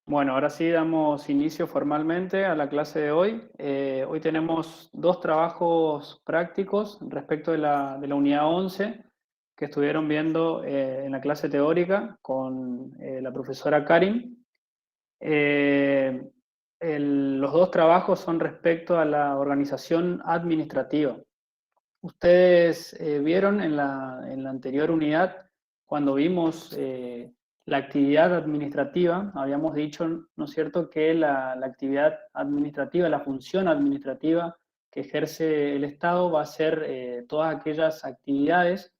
Bueno, ahora sí damos inicio formalmente a la clase de hoy. Hoy tenemos dos trabajos prácticos respecto de la unidad 11 que estuvieron viendo en la clase teórica con la profesora Karin. Eh, los dos trabajos son respecto a la organización administrativa. Ustedes vieron en la anterior unidad, cuando vimos la actividad administrativa, habíamos dicho, ¿no es cierto?, que la actividad administrativa, la función administrativa que ejerce el Estado va a ser todas aquellas actividades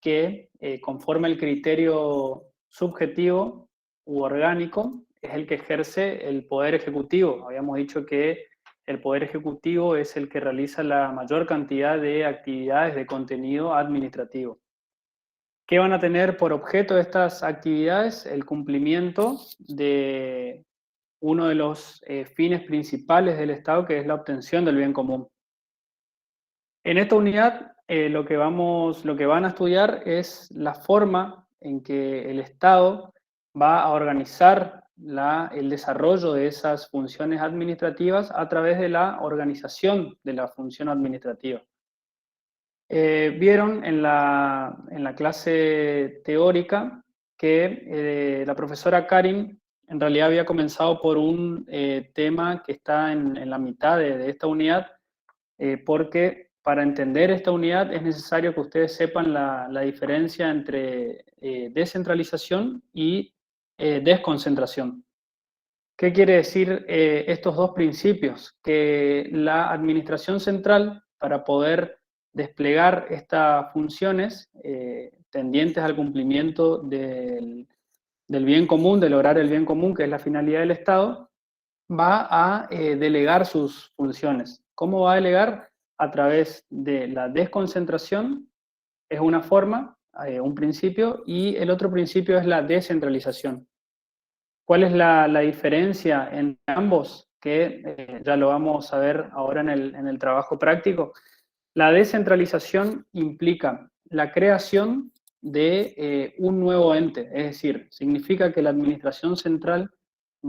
que, conforme el criterio subjetivo u orgánico, es el que ejerce el Poder Ejecutivo. Habíamos dicho que el Poder Ejecutivo es el que realiza la mayor cantidad de actividades de contenido administrativo. ¿Qué van a tener por objeto estas actividades? El cumplimiento de uno de los fines principales del Estado, que es la obtención del bien común. En esta unidad, lo que van a estudiar es la forma en que el Estado va a organizar el desarrollo de esas funciones administrativas a través de la organización de la función administrativa. Vieron en la clase teórica que la profesora Karin en realidad había comenzado por un tema que está en la mitad de esta unidad, porque para entender esta unidad es necesario que ustedes sepan la diferencia entre descentralización y desconcentración. ¿Qué quiere decir estos dos principios? Que la administración central, para poder desplegar estas funciones tendientes al cumplimiento del bien común, de lograr el bien común, que es la finalidad del Estado, va a delegar sus funciones. ¿Cómo va a delegar? A través de la desconcentración, es una forma, un principio, y el otro principio es la descentralización. ¿Cuál es la diferencia entre ambos? Que ya lo vamos a ver ahora en el trabajo práctico. La descentralización implica la creación de un nuevo ente, es decir, significa que la administración central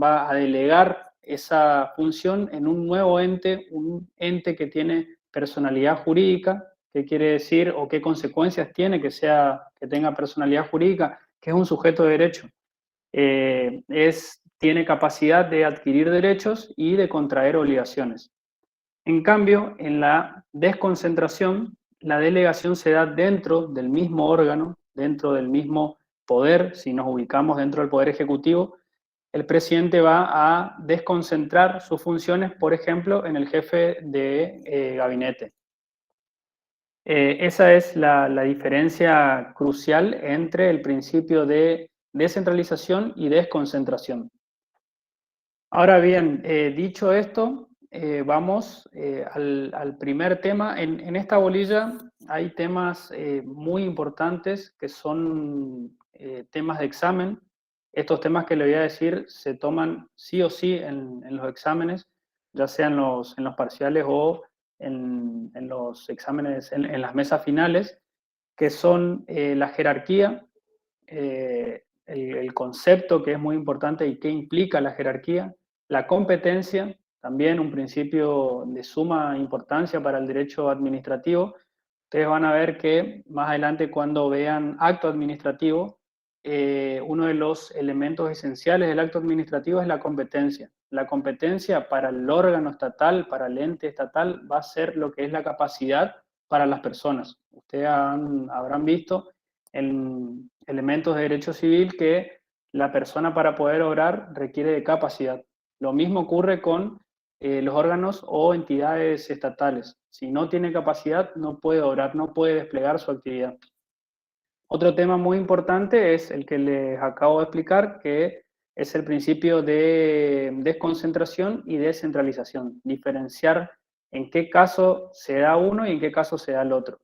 va a delegar esa función en un nuevo ente, un ente que tiene personalidad jurídica. ¿Qué quiere decir o qué consecuencias tiene que tenga personalidad jurídica? Que es un sujeto de derecho. Tiene capacidad de adquirir derechos y de contraer obligaciones. En cambio, en la desconcentración, la delegación se da dentro del mismo órgano, dentro del mismo poder. Si nos ubicamos dentro del Poder Ejecutivo, el presidente va a desconcentrar sus funciones, por ejemplo, en el jefe de gabinete. Esa es la diferencia crucial entre el principio de descentralización y desconcentración. Ahora bien, dicho esto, vamos al primer tema. En esta bolilla hay temas muy importantes que son temas de examen. Estos temas que le voy a decir se toman sí o sí en los exámenes, ya sea en los parciales o en los exámenes, en las mesas finales, que son la jerarquía, el concepto que es muy importante y qué implica la jerarquía, la competencia, también un principio de suma importancia para el derecho administrativo. Ustedes van a ver que más adelante, cuando vean acto administrativo, uno de los elementos esenciales del acto administrativo es la competencia. La competencia para el órgano estatal, para el ente estatal, va a ser lo que es la capacidad para las personas. Ustedes habrán visto en elementos de derecho civil que la persona, para poder obrar, requiere de capacidad. Lo mismo ocurre con los órganos o entidades estatales. Si no tiene capacidad, no puede obrar, no puede desplegar su actividad. Otro tema muy importante es el que les acabo de explicar, que es el principio de desconcentración y descentralización. Diferenciar en qué caso se da uno y en qué caso se da el otro.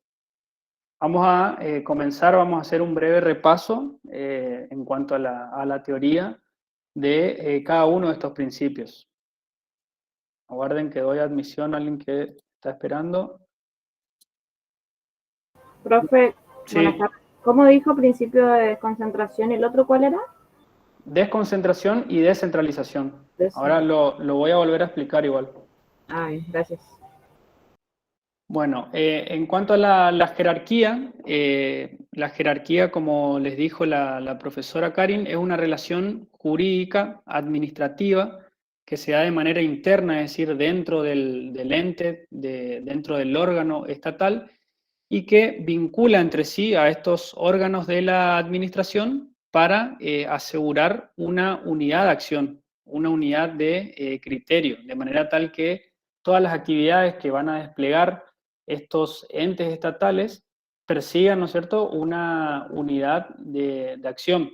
Vamos a comenzar, vamos a hacer un breve repaso en cuanto a la teoría de cada uno de estos principios. Aguarden que doy admisión a alguien que está esperando. Profe, Sí. buenas tardes. ¿Cómo dijo principio de desconcentración? ¿El otro cuál era? desconcentración y descentralización. Ahora lo voy a volver a explicar igual. Ay, gracias. Bueno, en cuanto a la jerarquía, como les dijo la profesora Karin, es una relación jurídica, administrativa, que se da de manera interna, es decir, dentro del ente, dentro del órgano estatal, y que vincula entre sí a estos órganos de la administración para asegurar una unidad de acción, una unidad de criterio, de manera tal que todas las actividades que van a desplegar estos entes estatales persigan, ¿no es cierto?, una unidad de acción.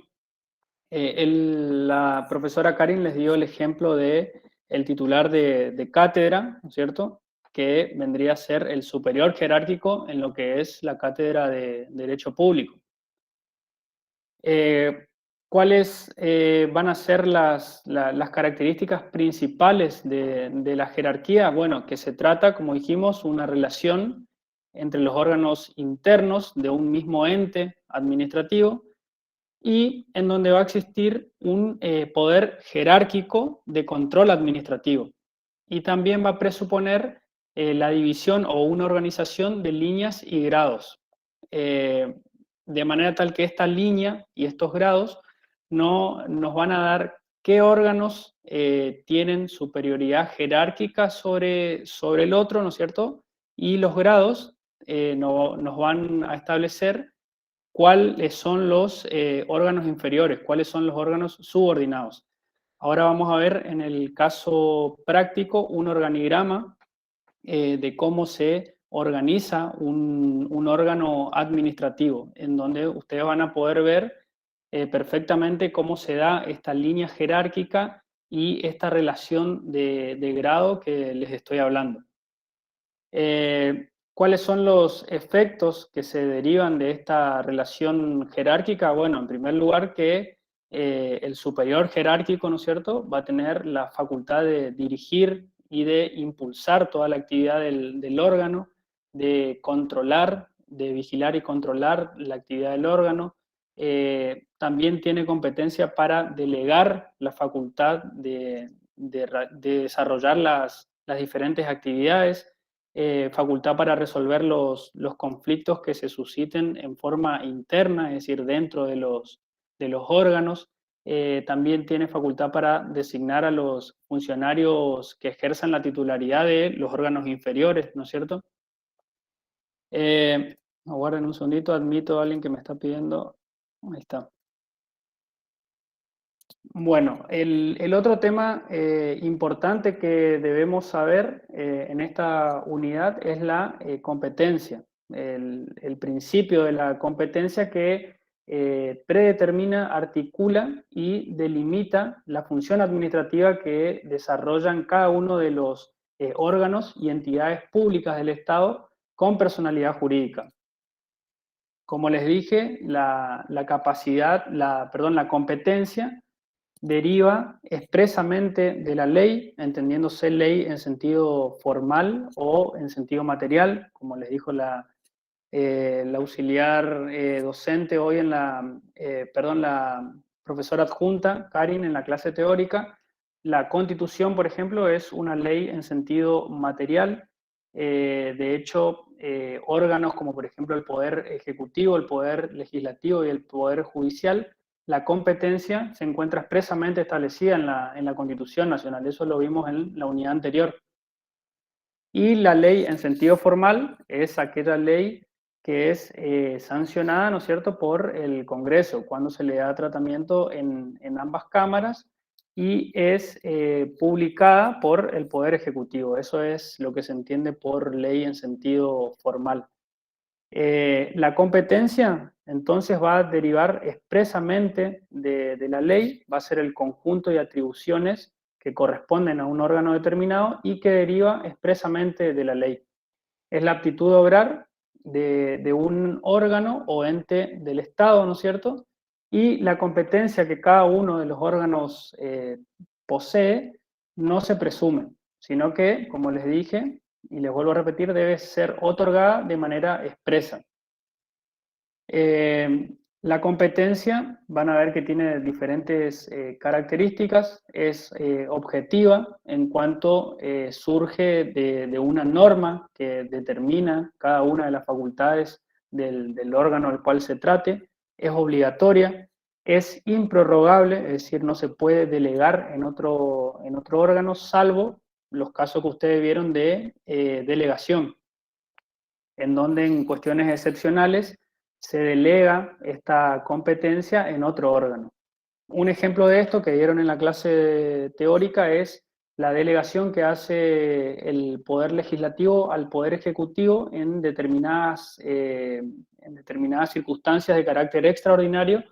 La profesora Karin les dio el ejemplo de el titular de cátedra, ¿no es cierto?, que vendría a ser el superior jerárquico en lo que es la cátedra de Derecho Público. ¿Cuáles van a ser las características principales de la jerarquía? Bueno, que se trata, como dijimos, una relación entre los órganos internos de un mismo ente administrativo y en donde va a existir un poder jerárquico de control administrativo. Y también va a presuponer la división o una organización de líneas y grados. De manera tal que esta línea y estos grados no nos van a dar qué órganos tienen superioridad jerárquica sobre el otro, ¿no es cierto? Y los grados nos van a establecer cuáles son los órganos inferiores, cuáles son los órganos subordinados. Ahora vamos a ver en el caso práctico un organigrama de cómo se organiza un órgano administrativo, en donde ustedes van a poder ver perfectamente cómo se da esta línea jerárquica y esta relación de grado que les estoy hablando. ¿Cuáles son los efectos que se derivan de esta relación jerárquica? Bueno, en primer lugar que el superior jerárquico, ¿no es cierto?, va a tener la facultad de dirigir y de impulsar toda la actividad del órgano, de controlar, de vigilar y controlar la actividad del órgano. También tiene competencia para delegar la facultad de desarrollar las diferentes actividades, facultad para resolver los conflictos que se susciten en forma interna, es decir, dentro de los órganos. También tiene facultad para designar a los funcionarios que ejerzan la titularidad de los órganos inferiores, ¿no es cierto? Aguarden un segundito, admito a alguien que me está pidiendo. Ahí está. Bueno, el otro tema importante que debemos saber en esta unidad es la competencia, el principio de la competencia que predetermina, articula y delimita la función administrativa que desarrollan cada uno de los órganos y entidades públicas del Estado con personalidad jurídica. Como les dije, la competencia deriva expresamente de la ley, entendiéndose ley en sentido formal o en sentido material, como les dijo la auxiliar docente hoy la profesora adjunta, Karin, en la clase teórica. La Constitución, por ejemplo, es una ley en sentido material. De hecho, órganos como por ejemplo el Poder Ejecutivo, el Poder Legislativo y el Poder Judicial, la competencia se encuentra expresamente establecida en la Constitución Nacional. Eso lo vimos en la unidad anterior. Y la ley en sentido formal es aquella ley que es sancionada, ¿no es cierto?, por el Congreso, cuando se le da tratamiento en ambas cámaras y es publicada por el Poder Ejecutivo. Eso es lo que se entiende por ley en sentido formal. La competencia, entonces, va a derivar expresamente de la ley, va a ser el conjunto de atribuciones que corresponden a un órgano determinado y que deriva expresamente de la ley. Es la aptitud a obrar de un órgano o ente del Estado, ¿no es cierto? Y la competencia que cada uno de los órganos posee no se presume, sino que, como les dije, y les vuelvo a repetir, debe ser otorgada de manera expresa. La competencia, van a ver que tiene diferentes características, es objetiva en cuanto surge de una norma que determina cada una de las facultades del órgano al cual se trate, es obligatoria, es improrrogable, es decir, no se puede delegar en otro órgano, salvo los casos que ustedes vieron de delegación, en donde en cuestiones excepcionales se delega esta competencia en otro órgano. Un ejemplo de esto que dieron en la clase teórica es la delegación que hace el Poder Legislativo al Poder Ejecutivo en determinadas circunstancias de carácter extraordinario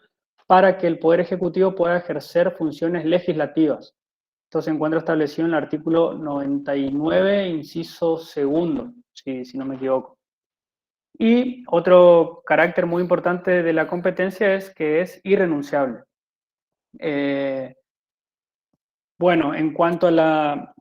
para que el Poder Ejecutivo pueda ejercer funciones legislativas. Esto se encuentra establecido en el artículo 99, inciso segundo, si no me equivoco. Y otro carácter muy importante de la competencia es que es irrenunciable. Bueno, en cuanto a la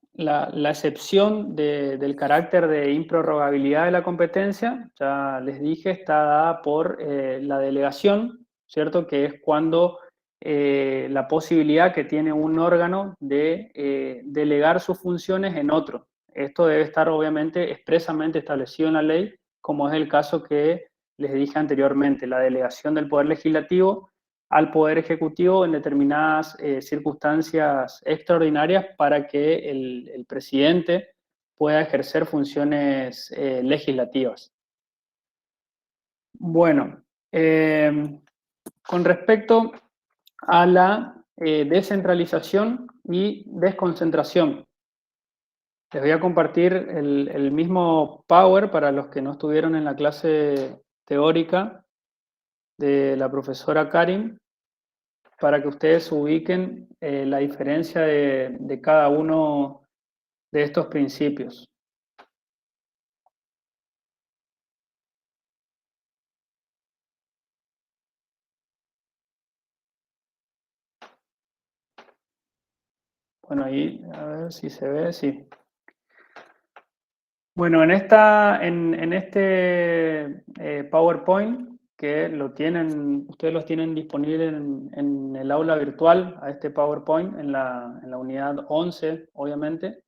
excepción del carácter de improrrogabilidad de la competencia, ya les dije, está dada por la delegación, ¿cierto? Que es cuando la posibilidad que tiene un órgano de delegar sus funciones en otro. Esto debe estar obviamente expresamente establecido en la ley, como es el caso que les dije anteriormente, la delegación del Poder Legislativo al Poder Ejecutivo en determinadas circunstancias extraordinarias para que el presidente pueda ejercer funciones legislativas. Bueno, con respecto a la descentralización y desconcentración, les voy a compartir el mismo Power para los que no estuvieron en la clase teórica de la profesora Karin, para que ustedes ubiquen la diferencia de cada uno de estos principios. Bueno, ahí, a ver si se ve, sí. Bueno, en este PowerPoint, que ustedes los tienen disponible en el aula virtual, a este PowerPoint, en la unidad 11, obviamente,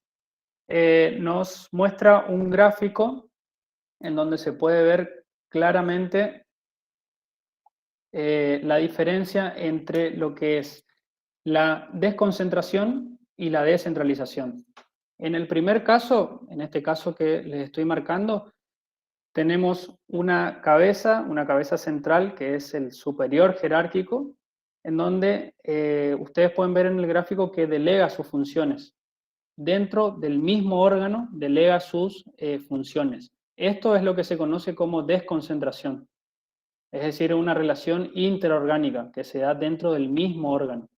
nos muestra un gráfico en donde se puede ver claramente la diferencia entre lo que es la desconcentración y la descentralización. En el primer caso, en este caso que les estoy marcando, tenemos una cabeza central que es el superior jerárquico, en donde ustedes pueden ver en el gráfico que delega sus funciones. Dentro del mismo órgano delega sus funciones. Esto es lo que se conoce como desconcentración. Es decir, una relación interorgánica que se da dentro del mismo órgano.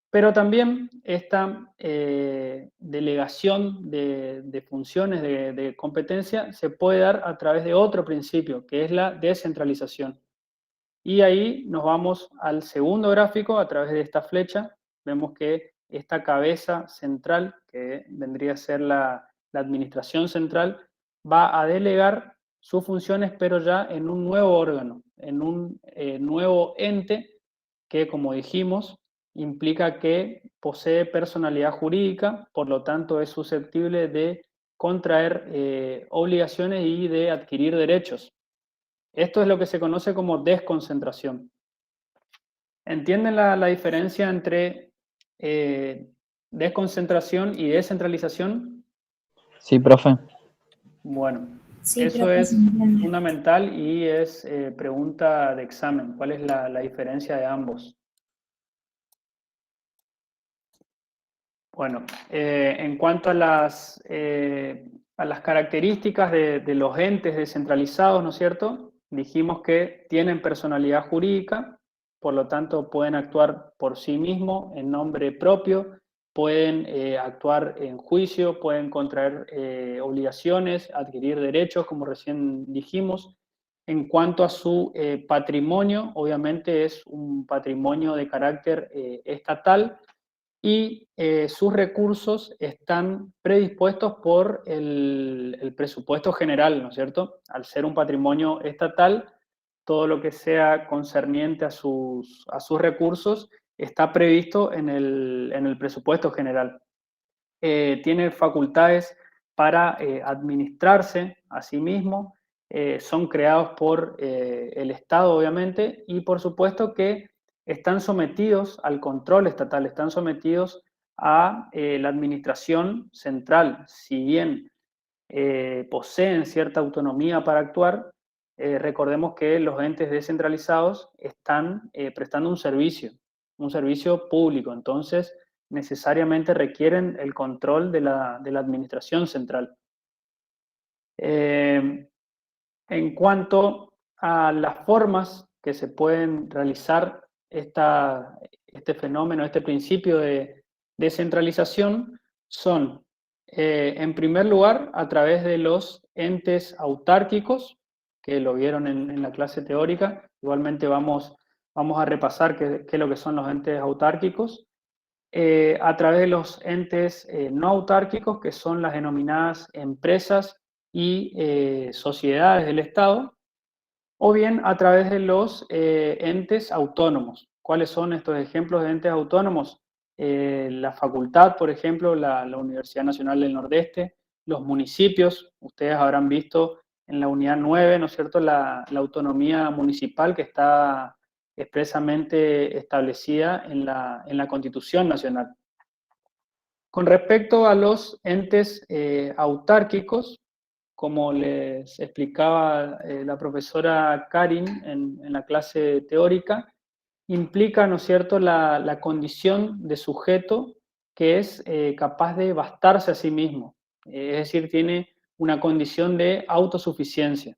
Pero también esta delegación de funciones de competencia se puede dar a través de otro principio, que es la descentralización. Y ahí nos vamos al segundo gráfico, a través de esta flecha, vemos que esta cabeza central, que vendría a ser la administración central, va a delegar sus funciones, pero ya en un nuevo órgano, en un nuevo ente que, como dijimos, implica que posee personalidad jurídica, por lo tanto es susceptible de contraer obligaciones y de adquirir derechos. Esto es lo que se conoce como desconcentración. ¿Entienden la diferencia entre desconcentración y descentralización? Sí, profe. Bueno, Sí, eso profe, es se entiende. fundamental y es pregunta de examen. ¿Cuál es la diferencia de ambos? Bueno, en cuanto a las características de los entes descentralizados, ¿no es cierto? Dijimos que tienen personalidad jurídica, por lo tanto pueden actuar por sí mismos en nombre propio, pueden actuar en juicio, pueden contraer obligaciones, adquirir derechos, como recién dijimos. En cuanto a su patrimonio, obviamente es un patrimonio de carácter estatal, y sus recursos están predispuestos por el presupuesto general, ¿no es cierto? Al ser un patrimonio estatal, todo lo que sea concerniente a sus recursos está previsto en el presupuesto general. Tiene facultades para administrarse a sí mismo, son creados por el Estado, obviamente, y por supuesto que están sometidos al control estatal, están sometidos a la administración central. Si bien poseen cierta autonomía para actuar, recordemos que los entes descentralizados están prestando un servicio público, entonces necesariamente requieren el control de la administración central. En cuanto a las formas que se pueden realizar este fenómeno, este principio de descentralización, son, en primer lugar, a través de los entes autárquicos, que lo vieron en la clase teórica. Igualmente vamos a repasar qué es lo que son los entes autárquicos. A través de los entes no autárquicos, que son las denominadas empresas y sociedades del Estado, o bien a través de los entes autónomos. ¿Cuáles son estos ejemplos de entes autónomos? La facultad, por ejemplo, la Universidad Nacional del Nordeste, los municipios, ustedes habrán visto en la unidad 9, ¿no es cierto?, la autonomía municipal que está expresamente establecida en la Constitución Nacional. Con respecto a los entes autárquicos, como les explicaba la profesora Karin en la clase teórica, implica, ¿no es cierto?, la condición de sujeto que es capaz de bastarse a sí mismo, es decir, tiene una condición de autosuficiencia.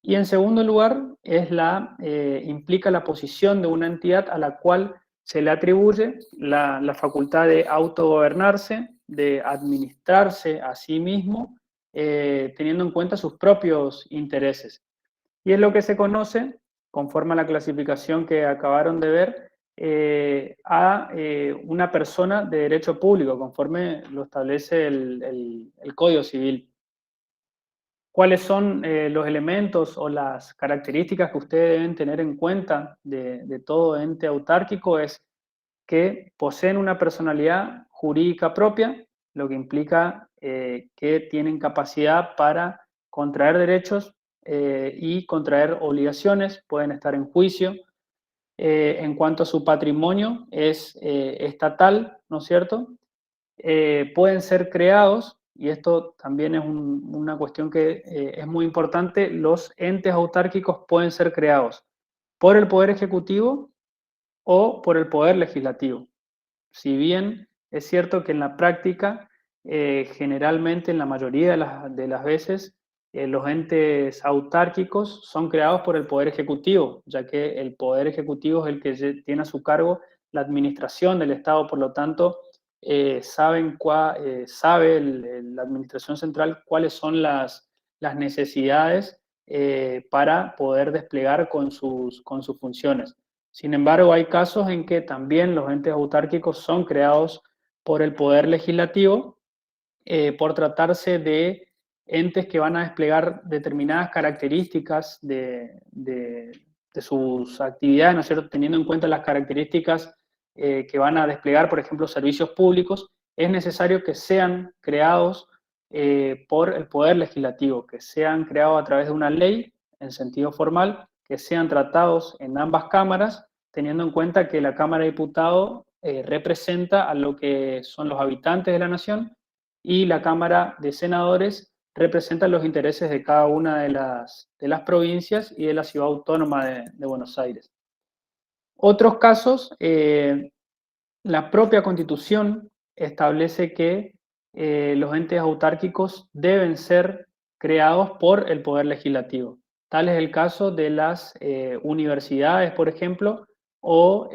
Y en segundo lugar, implica la posición de una entidad a la cual se le atribuye la facultad de autogobernarse, de administrarse a sí mismo, teniendo en cuenta sus propios intereses. Y es lo que se conoce, conforme a la clasificación que acabaron de ver, a una persona de derecho público, conforme lo establece el Código Civil. ¿Cuáles son los elementos o las características que ustedes deben tener en cuenta de todo ente autárquico? Es que poseen una personalidad jurídica propia, lo que implica que tienen capacidad para contraer derechos y contraer obligaciones, pueden estar en juicio. En cuanto a su patrimonio, es estatal, ¿no es cierto? Pueden ser creados, y esto también es una cuestión que es muy importante, los entes autárquicos pueden ser creados por el Poder Ejecutivo o por el Poder Legislativo. Si bien es cierto que en la práctica, generalmente en la mayoría de las veces, los entes autárquicos son creados por el Poder Ejecutivo, ya que el Poder Ejecutivo es el que tiene a su cargo la administración del Estado, por lo tanto, sabe la Administración Central cuáles son las necesidades para poder desplegar con sus funciones. Sin embargo, hay casos en que también los entes autárquicos son creados por el Poder Legislativo por tratarse de entes que van a desplegar determinadas características de sus actividades, ¿no es cierto? Teniendo en cuenta las características que van a desplegar, por ejemplo, servicios públicos, es necesario que sean creados por el Poder Legislativo, que sean creados a través de una ley en sentido formal, que sean tratados en ambas cámaras, teniendo en cuenta que la Cámara de Diputados representa a lo que son los habitantes de la nación y la Cámara de Senadores representa los intereses de cada una de las provincias y de la ciudad autónoma de Buenos Aires. Otros casos, la propia Constitución establece que los entes autárquicos deben ser creados por el Poder Legislativo. Tal es el caso de las universidades, por ejemplo, o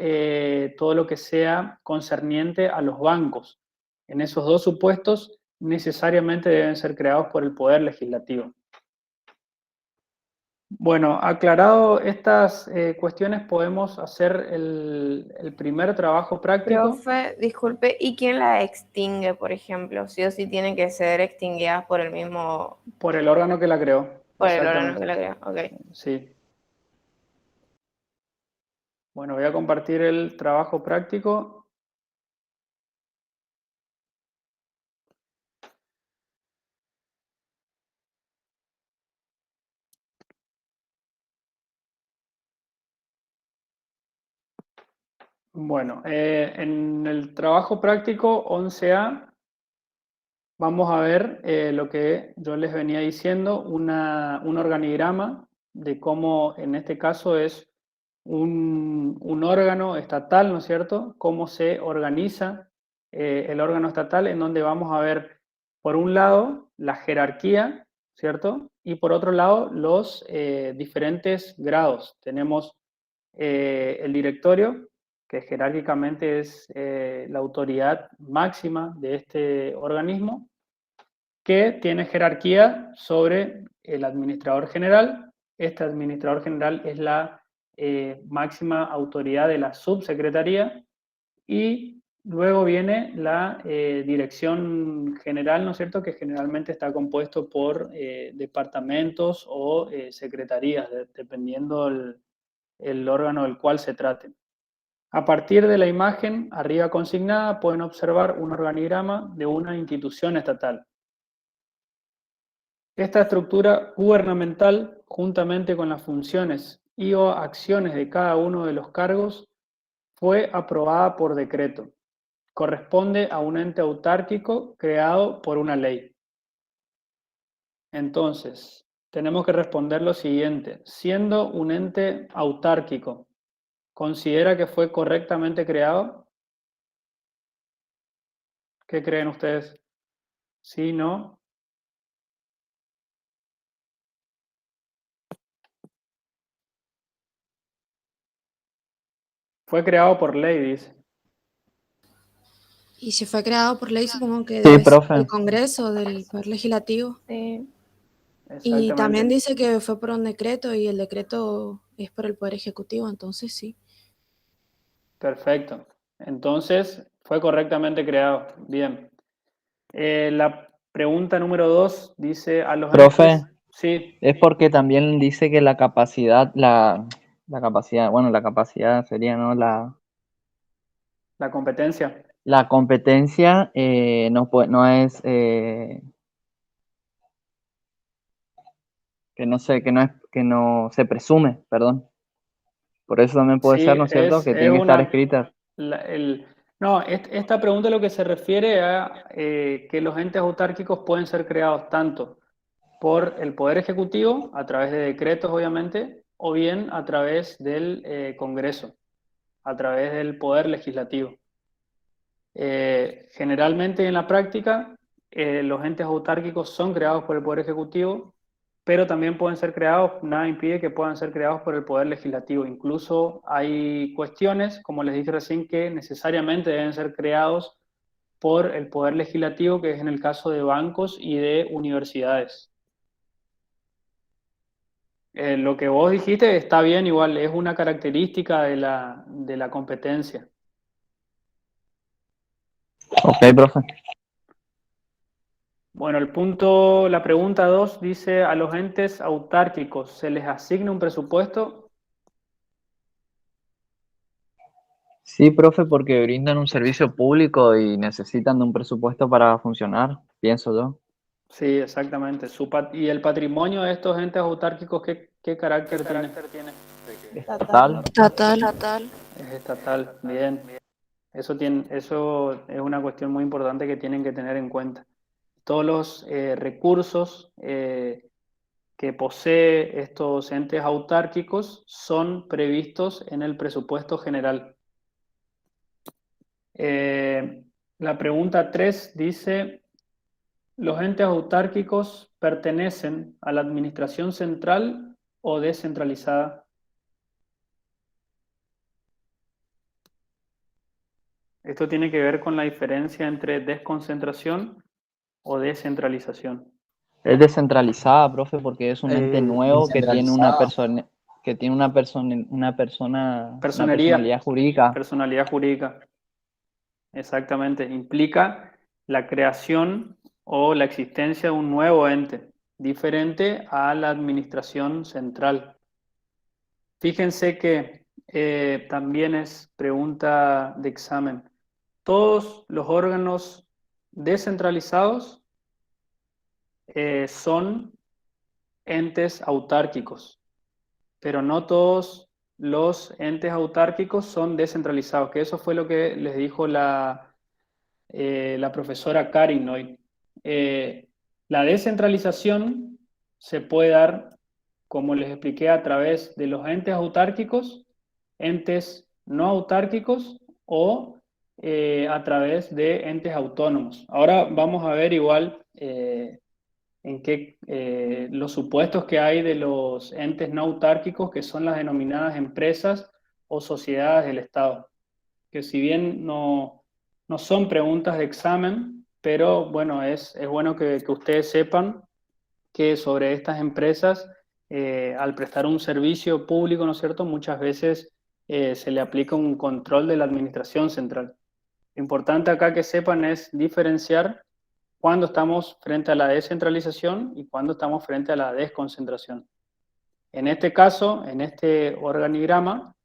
todo lo que sea concerniente a los bancos. En esos dos supuestos, necesariamente deben ser creados por el Poder Legislativo. Bueno, aclarado estas cuestiones, podemos hacer el primer trabajo práctico. Profe, disculpe, ¿y quién la extingue, por ejemplo? Sí o sí tienen que ser extinguidas por el mismo... Por el órgano que la creó. Por el órgano que la crea, ok. Sí. Bueno, voy a compartir el trabajo práctico. Bueno, en el trabajo práctico 11A vamos a ver lo que yo les venía diciendo, un organigrama de cómo en este caso es un órgano estatal, ¿no es cierto? Cómo se organiza el órgano estatal, en donde vamos a ver, por un lado, la jerarquía, ¿cierto? Y por otro lado, los diferentes grados. Tenemos el directorio, que jerárquicamente es la autoridad máxima de este organismo, que tiene jerarquía sobre el administrador general. Este administrador general es la máxima autoridad de la subsecretaría y luego viene la dirección general, ¿no es cierto?, que generalmente está compuesto por departamentos o secretarías, dependiendo el órgano del cual se trate. A partir de la imagen arriba consignada pueden observar un organigrama de una institución estatal. Esta estructura gubernamental, juntamente con las funciones y o acciones de cada uno de los cargos, fue aprobada por decreto. Corresponde a un ente autárquico creado por una ley. Entonces, tenemos que responder lo siguiente. Siendo un ente autárquico, ¿considera que fue correctamente creado? ¿Qué creen ustedes? ¿Sí, no? Fue creado por ley, dice. Y si fue creado por ley, supongo que Sí, debe ser profe. del Congreso, del Poder Legislativo. Sí. Y también Exactamente. dice que fue por un decreto y el decreto es por el Poder Ejecutivo, entonces sí. Perfecto. Entonces, fue correctamente creado. Bien. La pregunta número 2 dice a los Profe, entes... Sí, es porque también dice que la capacidad, la capacidad, bueno, la capacidad sería, ¿no? la competencia. La competencia no es, que no se presume, perdón. Por eso también puede Sí, ser, ¿no es cierto?, que es tiene que estar una... escrita. No, esta pregunta lo que se refiere a que los entes autárquicos pueden ser creados tanto por el Poder Ejecutivo, a través de decretos, obviamente, o bien a través del Congreso, a través del Poder Legislativo. Generalmente en la práctica, los entes autárquicos son creados por el Poder Ejecutivo, pero también pueden ser creados, nada impide que puedan ser creados por el Poder Legislativo. Incluso hay cuestiones, como les dije recién, que necesariamente deben ser creados por el Poder Legislativo, que es en el caso de bancos y de universidades. Lo que vos dijiste está bien, igual, es una característica de la competencia. Ok, profe. Bueno, la pregunta 2 dice, ¿a los entes autárquicos se les asigna un presupuesto? Sí, profe, porque brindan un servicio público y necesitan de un presupuesto para funcionar, pienso yo. Sí, exactamente. ¿Y el patrimonio de estos entes autárquicos qué carácter tiene? Estatal. Estatal. Es estatal, bien. Eso es una cuestión muy importante que tienen que tener en cuenta. Todos los recursos que posee estos entes autárquicos son previstos en el presupuesto general. La pregunta 3 dice, ¿los entes autárquicos pertenecen a la administración central o descentralizada? Esto tiene que ver con la diferencia entre desconcentración o descentralización. Es descentralizada, profe, porque es un ente nuevo que tiene una persona, una personalidad jurídica. Personalidad jurídica. Exactamente. Implica la creación o la existencia de un nuevo ente, diferente a la administración central. Fíjense que también es pregunta de examen. Todos los órganos descentralizados son entes autárquicos, pero no todos los entes autárquicos son descentralizados, que eso fue lo que les dijo la profesora Karin hoy. La descentralización se puede dar, como les expliqué, a través de los entes autárquicos, entes no autárquicos o a través de entes autónomos. Ahora vamos a ver igual en qué los supuestos que hay de los entes no autárquicos, que son las denominadas empresas o sociedades del Estado, que si bien no son preguntas de examen, pero bueno, es bueno que ustedes sepan que sobre estas empresas, al prestar un servicio público, ¿no es cierto?, muchas veces se le aplica un control de la administración central. Lo importante acá que sepan es diferenciar cuando estamos frente a la descentralización y cuando estamos frente a la desconcentración. En este caso, en este organigrama,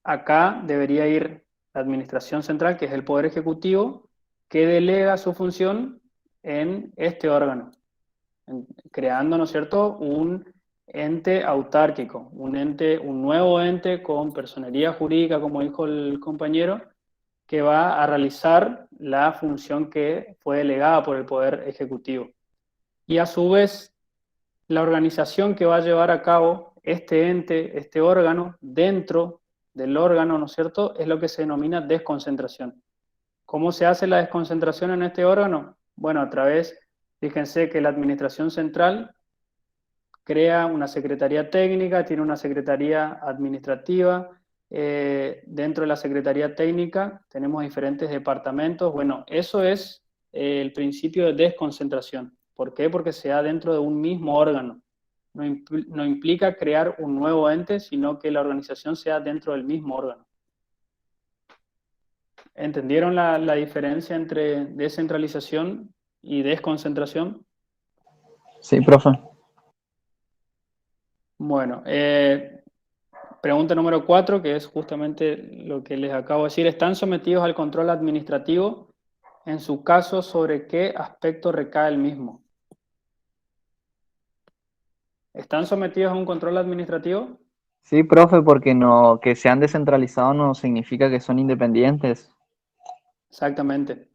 acá debería ir la administración central, que es el Poder Ejecutivo, que delega su función en este órgano, creando, ¿no es cierto?, un ente autárquico, un nuevo ente con personería jurídica, como dijo el compañero, que va a realizar la función que fue delegada por el Poder Ejecutivo. Y a su vez, la organización que va a llevar a cabo este ente, este órgano, dentro del órgano, ¿no es cierto?, es lo que se denomina desconcentración. ¿Cómo se hace la desconcentración en este órgano? Bueno, a través, fíjense que la administración central crea una secretaría técnica, tiene una secretaría administrativa. Dentro de la Secretaría Técnica tenemos diferentes departamentos. Bueno, eso es el principio de desconcentración. ¿Por qué? Porque se da dentro de un mismo órgano. No implica crear un nuevo ente, sino que la organización sea dentro del mismo órgano. ¿Entendieron la diferencia entre descentralización y desconcentración? Sí, profe. Bueno, pregunta número 4, que es justamente lo que les acabo de decir. ¿Están sometidos al control administrativo? En su caso, ¿sobre qué aspecto recae el mismo? ¿Están sometidos a un control administrativo? Sí, profe, porque no, que sean descentralizados no significa que son independientes. Exactamente.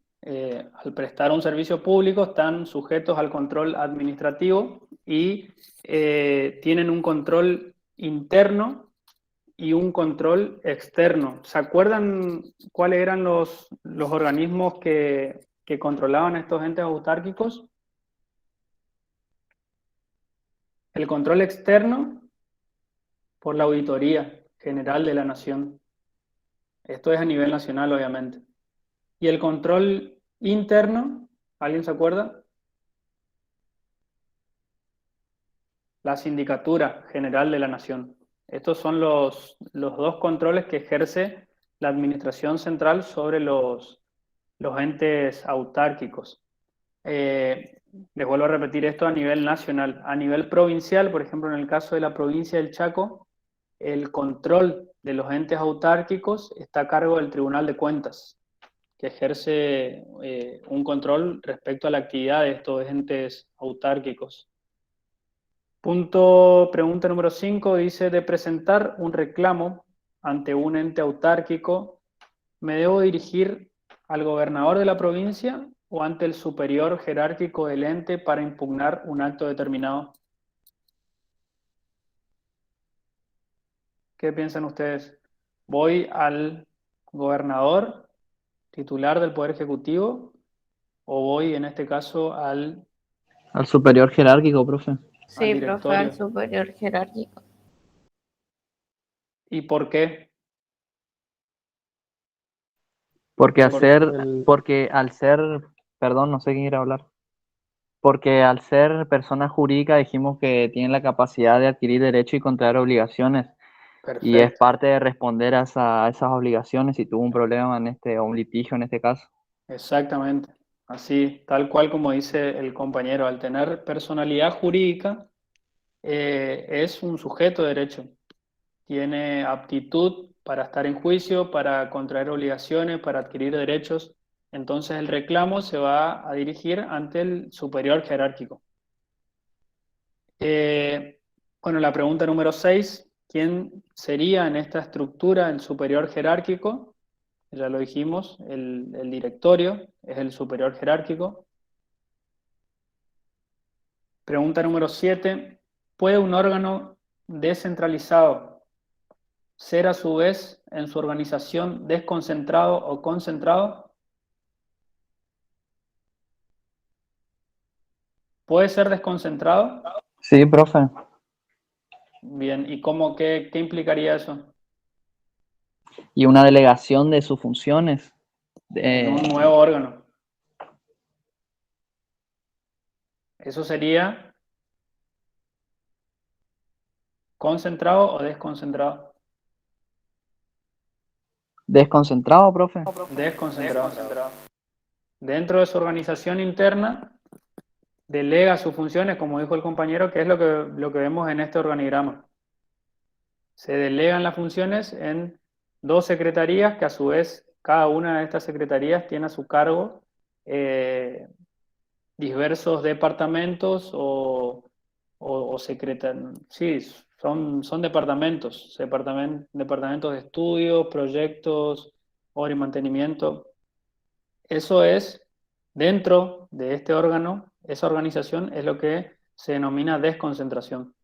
Al prestar un servicio público están sujetos al control administrativo y tienen un control interno y un control externo. ¿Se acuerdan cuáles eran los organismos que controlaban estos entes autárquicos? El control externo por la Auditoría General de la Nación. Esto es a nivel nacional, obviamente. Y el control interno, ¿alguien se acuerda? La Sindicatura General de la Nación. Estos son los dos controles que ejerce la administración central sobre los entes autárquicos. Les vuelvo a repetir esto a nivel nacional. A nivel provincial, por ejemplo, en el caso de la provincia del Chaco, el control de los entes autárquicos está a cargo del Tribunal de Cuentas, que ejerce un control respecto a la actividad de estos entes autárquicos. Pregunta número 5, dice: de presentar un reclamo ante un ente autárquico, ¿me debo dirigir al gobernador de la provincia o ante el superior jerárquico del ente para impugnar un acto determinado? ¿Qué piensan ustedes? ¿Voy al gobernador, titular del Poder Ejecutivo, o voy en este caso al superior jerárquico, profe? Sí, profe, al superior jerárquico. ¿Y por qué? Porque al ser, perdón, no sé quién quiere hablar. Porque al ser persona jurídica dijimos que tienen la capacidad de adquirir derechos y contraer obligaciones. Perfecto. Y es parte de responder a esas obligaciones si tuvo un problema o un litigio en este caso. Exactamente. Así, tal cual como dice el compañero, al tener personalidad jurídica, es un sujeto de derecho. tiene aptitud para estar en juicio, para contraer obligaciones, para adquirir derechos. Entonces el reclamo se va a dirigir ante el superior jerárquico. Bueno, la pregunta número 6, ¿quién sería en esta estructura el superior jerárquico? Ya lo dijimos, el directorio es el superior jerárquico. Pregunta número 7, ¿puede un órgano descentralizado ser a su vez en su organización desconcentrado o concentrado? ¿Puede ser desconcentrado? Sí, profe. Bien, ¿y qué implicaría eso? Y una delegación de sus funciones. En un nuevo órgano. Eso sería ¿concentrado o desconcentrado? ¿Desconcentrado, profe? Desconcentrado. Dentro de su organización interna, delega sus funciones, como dijo el compañero, que es lo que vemos en este organigrama. Se delegan las funciones en 2 secretarías, que a su vez cada una de estas secretarías tiene a su cargo diversos departamentos o sí, son departamentos de estudio, proyectos, obra y mantenimiento. Eso es, dentro de este órgano, esa organización es lo que se denomina desconcentración.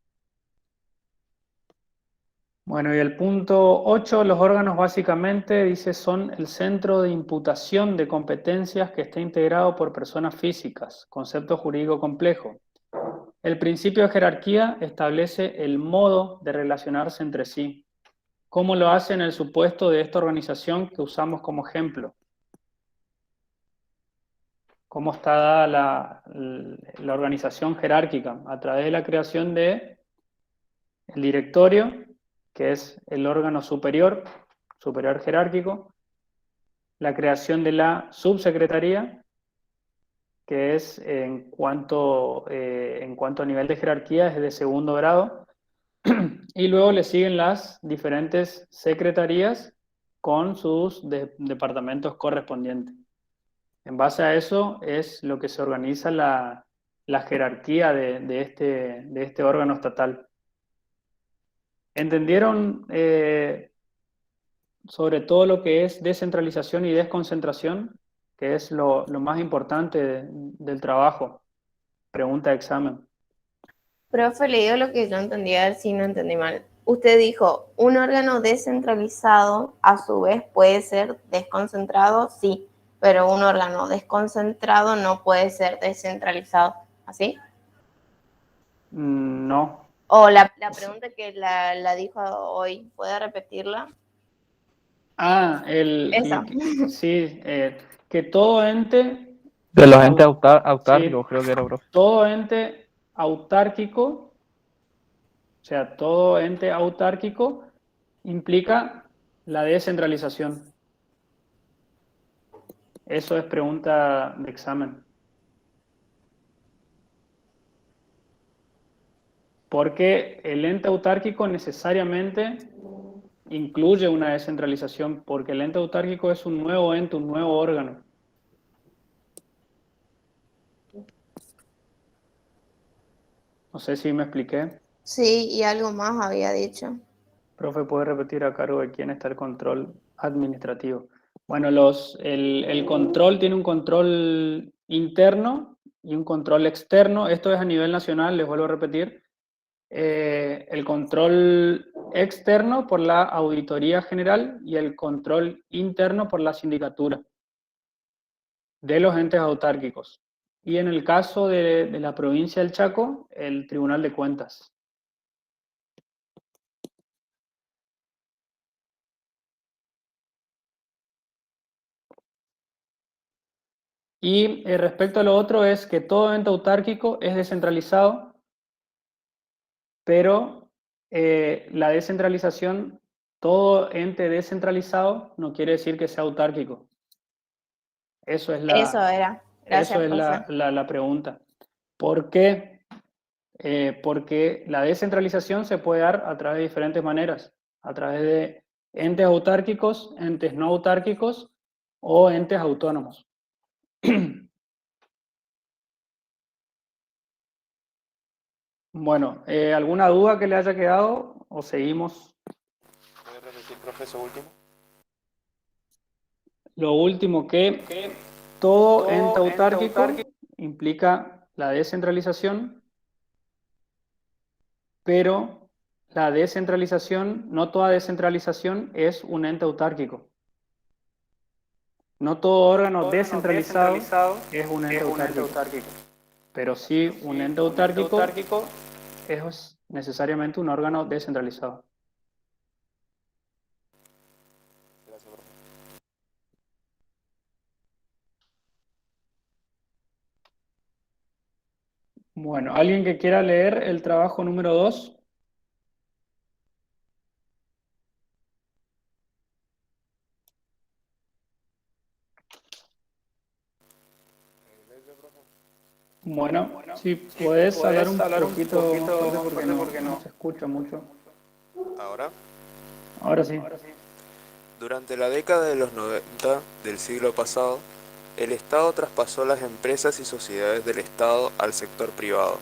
Bueno, y el punto 8, los órganos básicamente, dice, son el centro de imputación de competencias que está integrado por personas físicas, concepto jurídico complejo. El principio de jerarquía establece el modo de relacionarse entre sí. ¿Cómo lo hace en el supuesto de esta organización que usamos como ejemplo? ¿Cómo está dada la organización jerárquica? A través de la creación de el directorio, que es el órgano superior jerárquico, la creación de la subsecretaría, que es en cuanto a nivel de jerarquía es de segundo grado, y luego le siguen las diferentes secretarías con sus departamentos correspondientes. En base a eso es lo que se organiza la jerarquía de este órgano estatal. ¿Entendieron sobre todo lo que es descentralización y desconcentración, que es lo más importante del trabajo? Pregunta de examen. Profe, le digo lo que yo entendí, a ver si no entendí mal. Usted dijo, un órgano descentralizado a su vez puede ser desconcentrado, sí, pero un órgano desconcentrado no puede ser descentralizado, ¿así? No. O la pregunta que la dijo hoy, ¿puede repetirla? Ah, Esa. sí, que todo ente... De los entes sí, autárquicos, creo que era, profe. todo ente autárquico, o sea, todo ente autárquico implica la descentralización. Eso es pregunta de examen. Porque el ente autárquico necesariamente incluye una descentralización, porque el ente autárquico es un nuevo ente, un nuevo órgano. No sé si me expliqué. Sí, y algo más había dicho. Profe, ¿puede repetir a cargo de quién está el control administrativo? Bueno, el control tiene un control interno y un control externo. Esto es a nivel nacional, les vuelvo a repetir. El control externo por la Auditoría General y el control interno por la Sindicatura de los entes autárquicos. Y en el caso de la provincia del Chaco, el Tribunal de Cuentas. Y respecto a lo otro es que todo ente autárquico es descentralizado, pero la descentralización, todo ente descentralizado no quiere decir que sea autárquico. Eso es Eso era. Gracias, profe. la pregunta. ¿Por qué? Porque la descentralización se puede dar a través de diferentes maneras. a través de entes autárquicos, entes no autárquicos o entes autónomos. Bueno, ¿alguna duda que le haya quedado o seguimos? ¿Puede repetir, profesor, último? Lo último que todo ente autárquico implica la descentralización, pero la descentralización, no toda descentralización es un ente autárquico. No todo órgano descentralizado es un ente autárquico, pero sí un ente autárquico es necesariamente un órgano descentralizado. Gracias, profe. Bueno, ¿alguien que quiera leer el trabajo número 2? Bueno, si puedes hablar un poquito fuerte porque no se escucha mucho. Ahora, Ahora sí. durante la década de los 90 del siglo pasado, el Estado traspasó las empresas y sociedades del Estado al sector privado,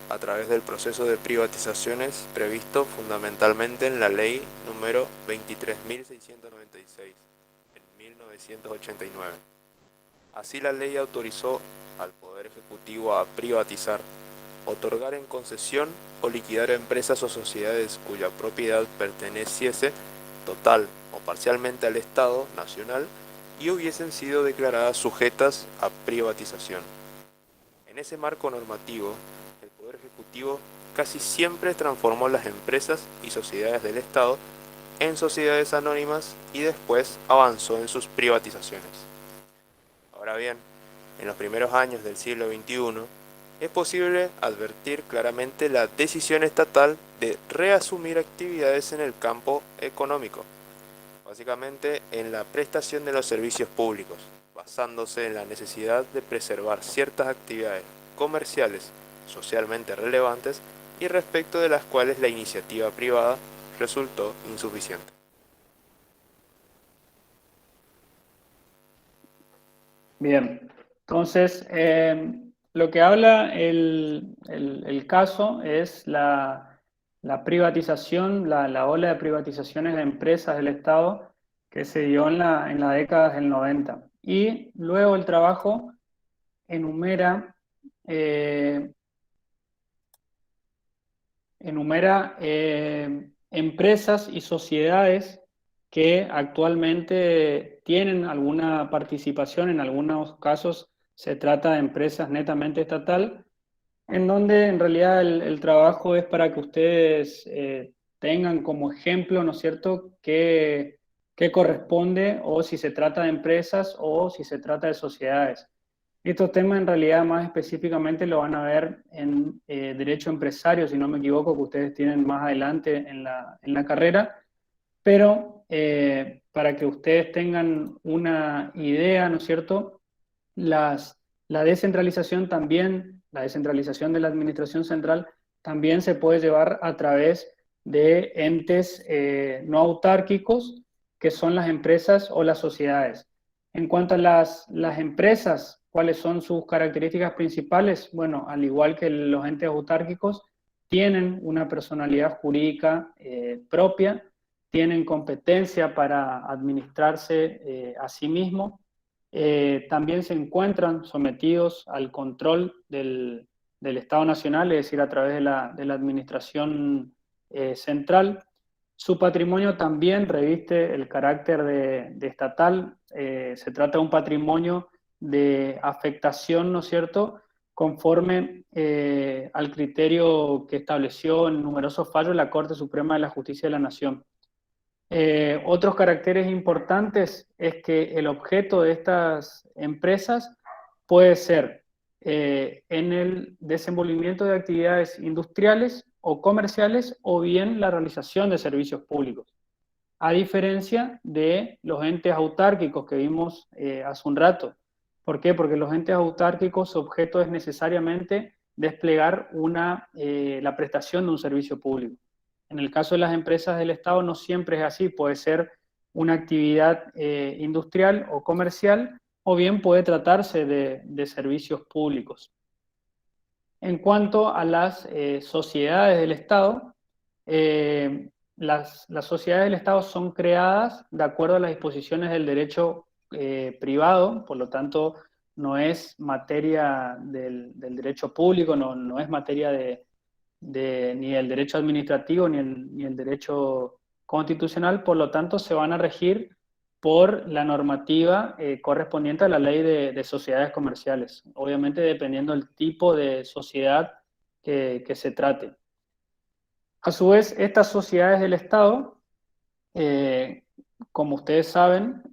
a través del proceso de privatizaciones previsto fundamentalmente en la Ley número 23.696, en 1989. Así la ley autorizó al Poder Ejecutivo a privatizar, otorgar en concesión o liquidar empresas o sociedades cuya propiedad perteneciese total o parcialmente al Estado nacional y hubiesen sido declaradas sujetas a privatización. En ese marco normativo, el Poder Ejecutivo casi siempre transformó las empresas y sociedades del Estado en sociedades anónimas y después avanzó en sus privatizaciones. Ahora bien, en los primeros años del siglo XXI, es posible advertir claramente la decisión estatal de reasumir actividades en el campo económico, básicamente en la prestación de los servicios públicos, basándose en la necesidad de preservar ciertas actividades comerciales socialmente relevantes y respecto de las cuales la iniciativa privada resultó insuficiente. Bien, entonces lo que habla el caso es la privatización, la ola de privatizaciones de empresas del Estado que se dio en la década del 90. Y luego el trabajo enumera empresas y sociedades que actualmente tienen alguna participación, en algunos casos se trata de empresas netamente estatal, en donde en realidad el trabajo es para que ustedes tengan como ejemplo, ¿no es cierto?, qué corresponde o si se trata de empresas o si se trata de sociedades. Estos temas en realidad más específicamente lo van a ver en Derecho Empresario, si no me equivoco, que ustedes tienen más adelante en la carrera, pero para que ustedes tengan una idea, ¿no es cierto? La descentralización también, la descentralización de la administración central también se puede llevar a través de entes no autárquicos, que son las empresas o las sociedades. En cuanto a las empresas, ¿cuáles son sus características principales? Bueno, al igual que los entes autárquicos, tienen una personalidad jurídica propia, tienen competencia para administrarse a sí mismos, también se encuentran sometidos al control del Estado Nacional, es decir, a través de la administración central. Su patrimonio también reviste el carácter de estatal, se trata de un patrimonio de afectación, ¿no es cierto?, conforme al criterio que estableció en numerosos fallos la Corte Suprema de la Justicia de la Nación. Otros caracteres importantes es que el objeto de estas empresas puede ser en el desenvolvimiento de actividades industriales o comerciales o bien la realización de servicios públicos, a diferencia de los entes autárquicos que vimos hace un rato. ¿Por qué? Porque los entes autárquicos su objeto es necesariamente desplegar la prestación de un servicio público. En el caso de las empresas del Estado no siempre es así, puede ser una actividad industrial o comercial, o bien puede tratarse de servicios públicos. En cuanto a las sociedades del Estado, las sociedades del Estado son creadas de acuerdo a las disposiciones del derecho privado, por lo tanto no es materia del derecho público, no es materia ni del derecho administrativo ni el derecho constitucional, por lo tanto se van a regir por la normativa correspondiente a la ley de sociedades comerciales, obviamente dependiendo del tipo de sociedad que se trate. A su vez, estas sociedades del Estado, como ustedes saben,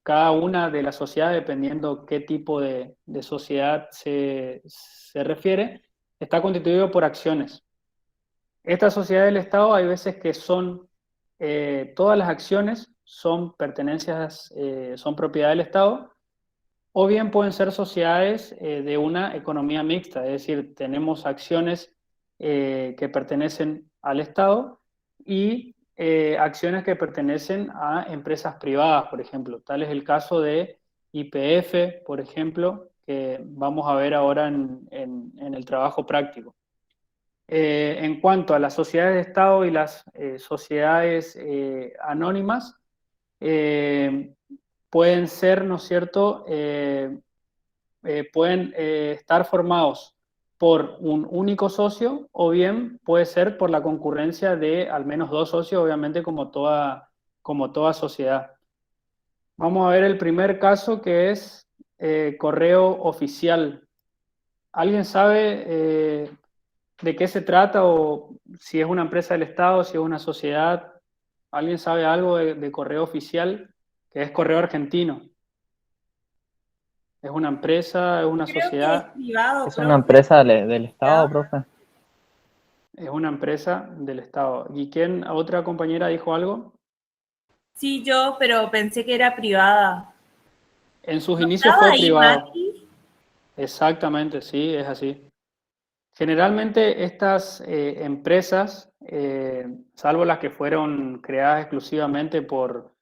cada una de las sociedades, dependiendo qué tipo de sociedad se refiere, está constituido por acciones. Estas sociedades del Estado hay veces que son, todas las acciones son pertenencias, son propiedad del Estado, o bien pueden ser sociedades de una economía mixta, es decir, tenemos acciones que pertenecen al Estado y acciones que pertenecen a empresas privadas, por ejemplo. Tal es el caso de YPF, por ejemplo, que vamos a ver ahora en el trabajo práctico. En cuanto a las sociedades de Estado y las sociedades anónimas, pueden ser, ¿no es cierto?, pueden estar formados por un único socio, o bien puede ser por la concurrencia de al menos 2 socios, obviamente como toda sociedad. Vamos a ver el primer caso, que es correo oficial. ¿Alguien sabe de qué se trata, o si es una empresa del Estado, si es una sociedad? ¿Alguien sabe algo de correo oficial? Que es correo argentino. ¿Es una empresa? ¿Es una sociedad? Es privado, Es una empresa del Estado, profe. Es una empresa del Estado. ¿Y quién, otra compañera dijo algo? Sí, yo, pero pensé que era privada. En sus inicios fue ahí privado. Macri? Exactamente, sí, es así. Generalmente estas empresas, salvo las que fueron creadas exclusivamente por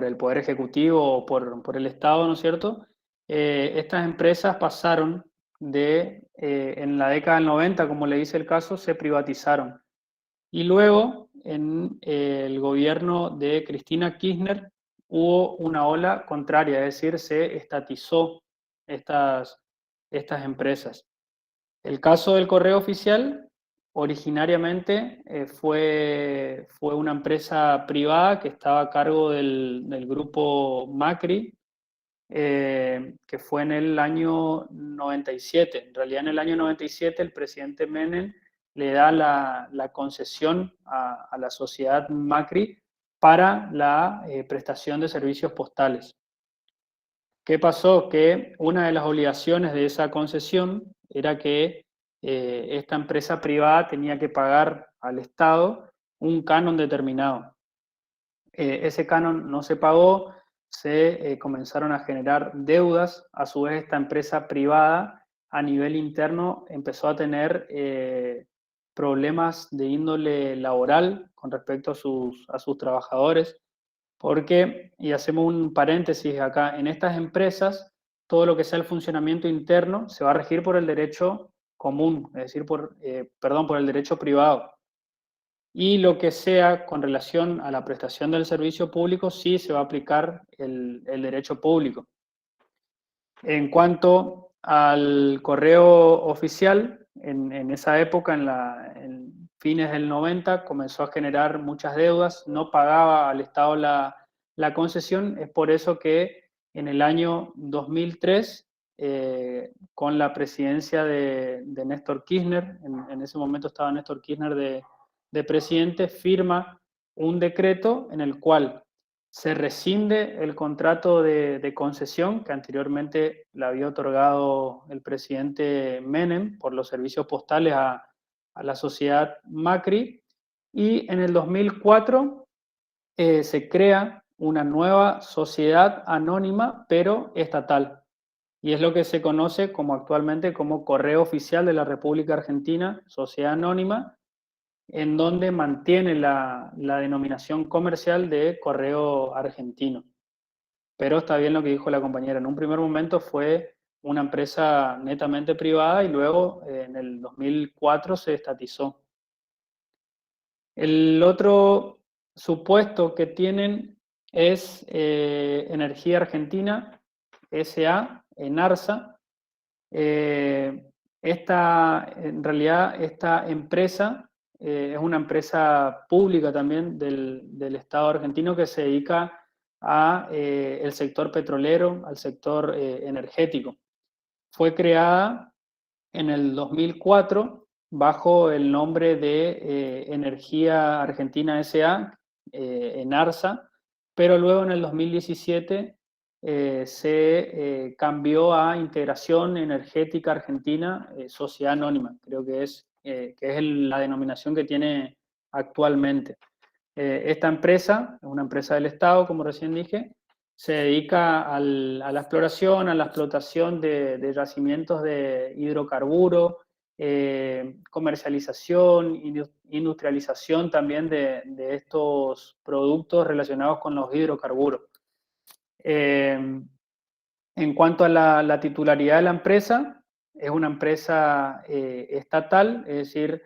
el Poder Ejecutivo o por el Estado, ¿no es cierto? Estas empresas pasaron en la década del 90, como le dice el caso, se privatizaron. Y luego, en el gobierno de Cristina Kirchner, hubo una ola contraria, es decir, se estatizó estas empresas. El caso del correo oficial, originariamente fue una empresa privada que estaba a cargo del grupo Macri, que fue en el año 97. En realidad, en el año 97 el presidente Menem le da la concesión a la sociedad Macri para la prestación de servicios postales. ¿Qué pasó? Que una de las obligaciones de esa concesión era que esta empresa privada tenía que pagar al Estado un canon determinado. Ese canon no se pagó, se comenzaron a generar deudas. A su vez, esta empresa privada a nivel interno empezó a tener problemas de índole laboral con respecto a sus trabajadores, porque, y hacemos un paréntesis acá, en estas empresas todo lo que sea el funcionamiento interno se va a regir por el derecho común, es decir, por el derecho privado. Y lo que sea con relación a la prestación del servicio público, sí se va a aplicar el derecho público. En cuanto al correo oficial, en esa época, en fines del 90, comenzó a generar muchas deudas, no pagaba al Estado la concesión. Es por eso que en el año 2003, con la presidencia de Néstor Kirchner, en ese momento estaba Néstor Kirchner de presidente, firma un decreto en el cual se rescinde el contrato de concesión que anteriormente le había otorgado el presidente Menem por los servicios postales a la sociedad Macri, y en el 2004 se crea una nueva sociedad anónima pero estatal, y es lo que se conoce actualmente como Correo Oficial de la República Argentina, Sociedad Anónima, en donde mantiene la denominación comercial de Correo Argentino. Pero está bien lo que dijo la compañera, en un primer momento fue una empresa netamente privada y luego en el 2004 se estatizó. El otro supuesto que tienen es Energía Argentina, S.A., ENARSA. En realidad, esta empresa es una empresa pública también del Estado argentino que se dedica a el sector petrolero, al sector energético. Fue creada en el 2004 bajo el nombre de Energía Argentina S.A., ENARSA, pero luego en el 2017 se cambió a Integración Energética Argentina, Sociedad Anónima, creo que es la denominación que tiene actualmente. Esta empresa, es una empresa del Estado, como recién dije, se dedica a la exploración, a la explotación de yacimientos de hidrocarburos, comercialización, industrialización también de estos productos relacionados con los hidrocarburos. En cuanto a la titularidad de la empresa, es una empresa estatal, es decir,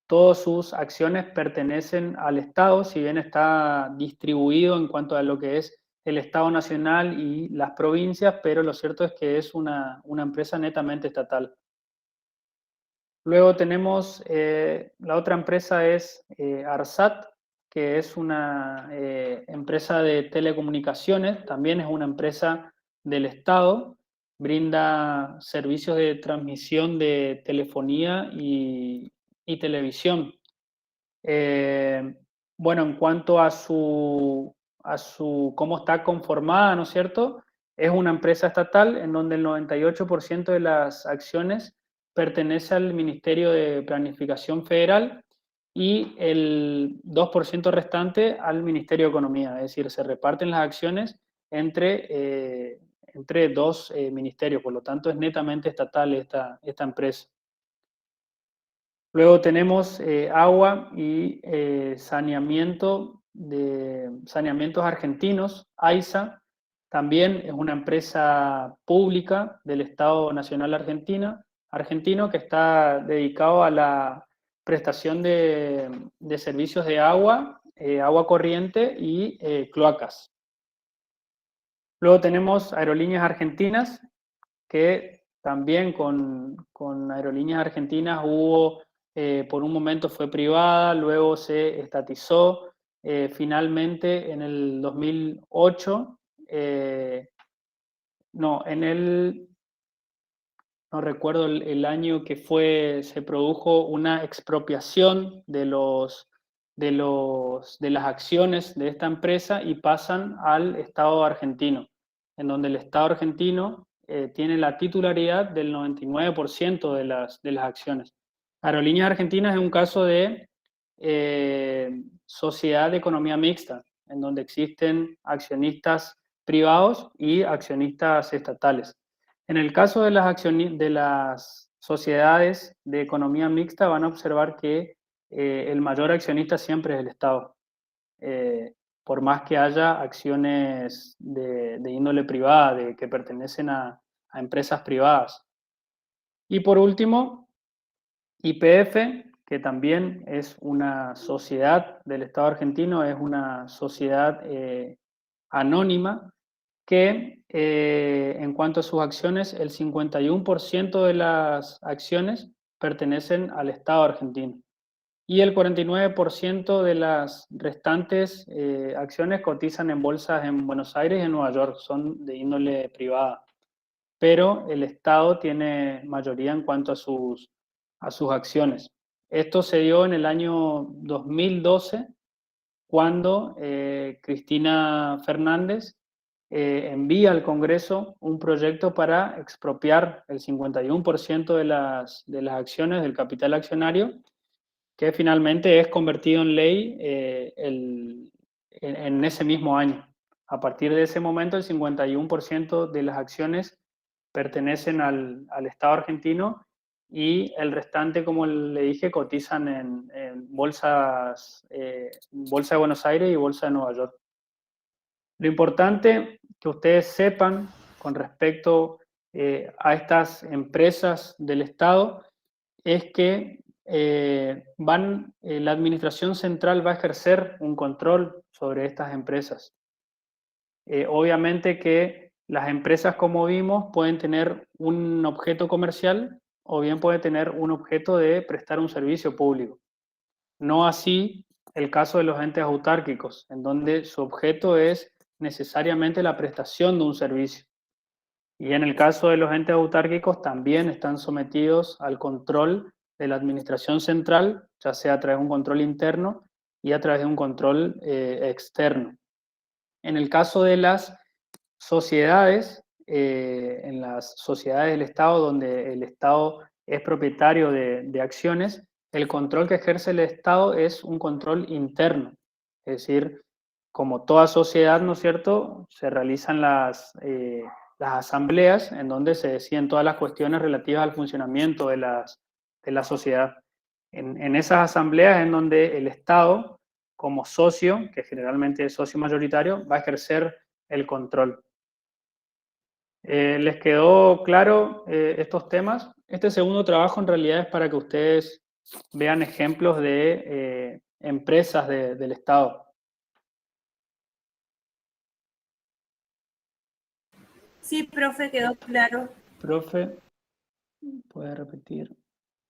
todas sus acciones pertenecen al Estado, si bien está distribuido en cuanto a lo que es el Estado nacional y las provincias, pero lo cierto es que es una empresa netamente estatal. Luego tenemos, la otra empresa es ARSAT, que es una empresa de telecomunicaciones, también es una empresa del Estado, brinda servicios de transmisión de telefonía y televisión. Bueno, en cuanto a cómo está conformada, ¿no es cierto? Es una empresa estatal en donde el 98% de las acciones pertenece al Ministerio de Planificación Federal y el 2% restante al Ministerio de Economía, es decir, se reparten las acciones entre dos ministerios, por lo tanto es netamente estatal esta empresa. Luego tenemos agua y saneamientos argentinos, AISA, también es una empresa pública del Estado Nacional argentino que está dedicado a la prestación de servicios de agua, agua corriente y cloacas. Luego tenemos Aerolíneas Argentinas, que también con Aerolíneas Argentinas hubo, por un momento fue privada, luego se estatizó, finalmente en el 2008, no recuerdo el año que se produjo una expropiación de las acciones de esta empresa y pasan al Estado argentino, en donde el Estado argentino tiene la titularidad del 99% de las acciones. Aerolíneas Argentinas es un caso de sociedad de economía mixta, en donde existen accionistas privados y accionistas estatales. En el caso de las sociedades de economía mixta van a observar que el mayor accionista siempre es el Estado, por más que haya acciones de índole privada, que pertenecen a empresas privadas. Y por último, YPF, que también es una sociedad del Estado argentino, es una sociedad anónima, que en cuanto a sus acciones, el 51% de las acciones pertenecen al Estado argentino. Y el 49% de las restantes acciones cotizan en bolsas en Buenos Aires y en Nueva York, son de índole privada. Pero el Estado tiene mayoría en cuanto a sus acciones. Esto se dio en el año 2012, cuando Cristina Fernández envía al Congreso un proyecto para expropiar el 51% de las acciones del capital accionario, que finalmente es convertido en ley en ese mismo año. A partir de ese momento, el 51% de las acciones pertenecen al Estado argentino y el restante, como le dije, cotizan en bolsas, Bolsa de Buenos Aires y Bolsa de Nueva York. Lo importante que ustedes sepan con respecto a estas empresas del Estado es que la administración central va a ejercer un control sobre estas empresas. Obviamente que las empresas, como vimos, pueden tener un objeto comercial o bien pueden tener un objeto de prestar un servicio público. No así el caso de los entes autárquicos, en donde su objeto es necesariamente la prestación de un servicio. Y en el caso de los entes autárquicos también están sometidos al control de la administración central, ya sea a través de un control interno y a través de un control externo. En el caso de las sociedades, en las sociedades del Estado, donde el Estado es propietario de acciones, el control que ejerce el Estado es un control interno. Es decir, como toda sociedad, ¿no es cierto?, se realizan las asambleas en donde se deciden todas las cuestiones relativas al funcionamiento de la sociedad. En esas asambleas en donde el Estado, como socio, que generalmente es socio mayoritario, va a ejercer el control. ¿Les quedó claro estos temas? Este segundo trabajo en realidad es para que ustedes vean ejemplos de empresas del Estado. Sí, profe, quedó claro. Profe, ¿puede repetir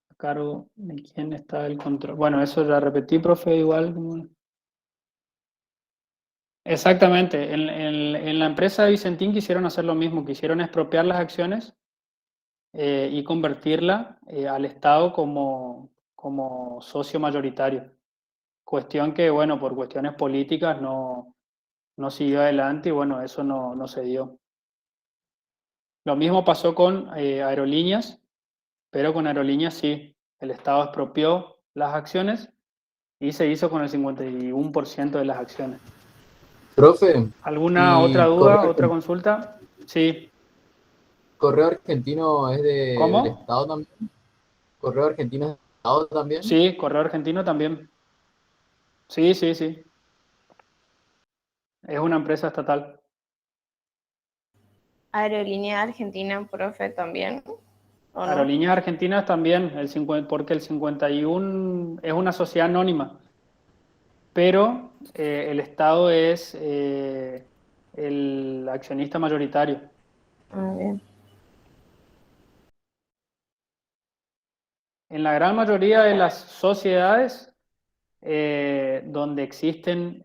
a cargo de quién está el control? Bueno, eso ya repetí, profe, igual. Exactamente, en la empresa de Vicentín quisieron hacer lo mismo, quisieron expropiar las acciones y convertirla al Estado como socio mayoritario. Cuestión que, bueno, por cuestiones políticas no siguió adelante y bueno, eso no se dio. Lo mismo pasó con Aerolíneas, pero con Aerolíneas sí, el Estado expropió las acciones y se hizo con el 51% de las acciones. Profe, ¿Alguna ¿y otra duda, otra consulta? Sí. Correo Argentino es del ¿Cómo? Estado también? ¿Correo Argentino es del Estado también? Sí, Correo Argentino también. Sí, sí, sí. Es una empresa estatal. Aerolínea Argentina, profe, también. ¿O no? Aerolíneas Argentinas también, porque el 51 es una sociedad anónima, pero el Estado es el accionista mayoritario. Bien. En la gran mayoría de las sociedades donde existen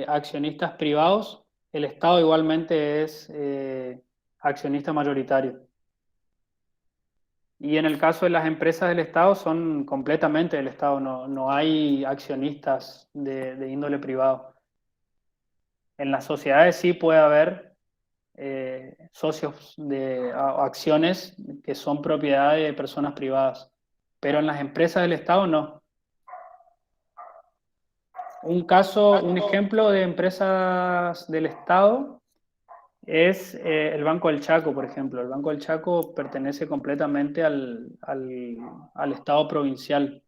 accionistas privados, el Estado igualmente es accionista mayoritario. Y en el caso de las empresas del Estado son completamente del Estado, no hay accionistas de índole privado. En las sociedades sí puede haber socios de acciones que son propiedad de personas privadas, pero en las empresas del Estado no. Un ejemplo de empresas del Estado es el Banco del Chaco, por ejemplo. El Banco del Chaco pertenece completamente al Estado provincial.